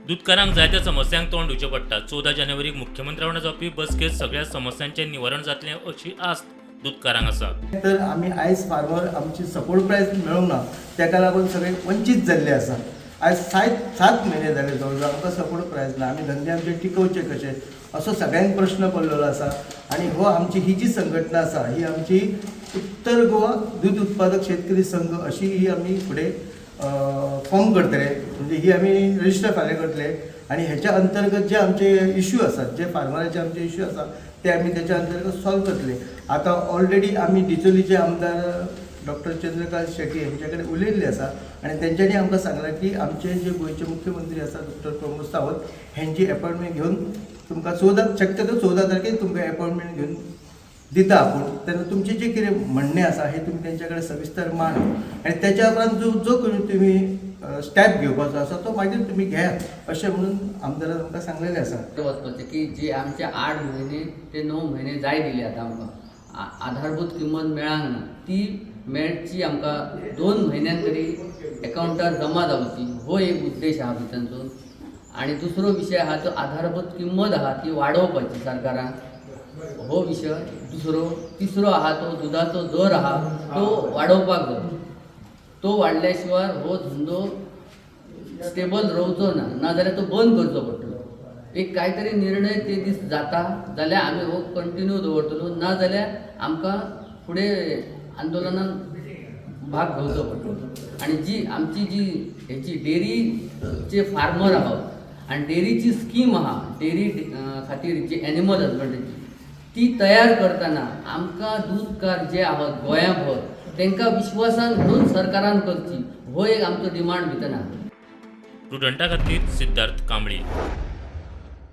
दूधकारांक जायत्या समस्यांक तोंड दिवचें पडटा। 14 जानेवारीक मुख्यमंत्री वांगडा जावपी बसकेत सगळ्या समस्यांचें निवारण जातलें अशी आस्त दूधकारांक आसा। तर आमी आयज फार्मर आमची सपोर्ट प्रायस मेळूंक ना, ताका लागून सगळे वंचीत जाल्ले आसा। आयज 7 म्हयने जाले जवळ आमकां सपोर्ट प्रायस ना। आमी धंदे आमचे टिकोवचे कशे असो सगळ्यांक प्रश्न पडलेलो आसा। आणि हो आमची ही जी संघटना आसा ही आमची उत्तर गोवा दूध उत्पादक शेतकरी संघ अशी ही आमी फुडें फॉर्म करतले, म्हणजे ही आमी रजिस्टर फाल्यां करतले। आणि ह्याच्या अंतर्गत जे आमचे इश्यू आसात, जे फार्मराचे आमचे इश्यू आसा ते आमी त्याच्या अंतर्गत सॉल्व करतले। आता ऑलरेडी आमी डिचोलीचे आमदार डॉक्टर चंद्रकांत शेट्टी यांच्या कडेन उलयल्ले आसा आणि त्यांच्यानी आमकां सांगलां की आमचे जे गोंयचे मुख्यमंत्री आसा डॉक्टर प्रमोद सावंत हेंची अपॉइंटमेंट घेवन तुमकां 14 शक्यतो 14 तारखेक तुमकां अपॉइंटमेंट घेवन दिता आपूण। तेन्ना तुमचे जे कितें म्हणणें आसा हे तुमी तेंच्या कडेन सविस्तर मांड आनी त्याच्या उपरांत जो तुमी स्टेप घेवपाचो आसा तो मागीर तुमी घेयात अशें म्हणून आमदारान आमकां सांगलेलें आसा। वचपाचें की जे आमचे 8 म्हयने ते 9 म्हयने जाय दिले आतां आमकां आधारभूत किंमत मेळांक ना, ती मेळची आमकां 2 म्हयन्यान तरी एकाउंटार जमा जावची हो एक उद्देश आहा भितरचो। आणि दुसरो विशय आहा तो आधारभूत किंमत आहा ती वाडोवपाची सरकारान, हो विशय दुसरो। तिसरो आहा तो दुधाचो दर आहा तो वाडोवपाक जाय। तो वाडल्या हो धंदो स्टेबल रावचो ना, नाजाल्यार तो बंद करचो पडटलो। एक कांय निर्णय ते दीस जाता जाल्यार आमी हो कंटिन्यू दवरतलो, ना जाल्यार आमकां फुडें आंदोलनान भाग घेवचो पडटलो। आणि जी आमची जी हेची डेरीचे फार्मर आहात आणि डेरीची स्कीम आहा डेरी खातीर जी एनिमल हजबंड्रीची ती तयार करतना आमकां दूधकार जे आहात गोंयाभर तांकां विश्वासान घेवन सरकारान करची हो एक आमचो डिमांड भितर आहा। प्रुडंटा खातीर सिद्धार्थ कांबळी।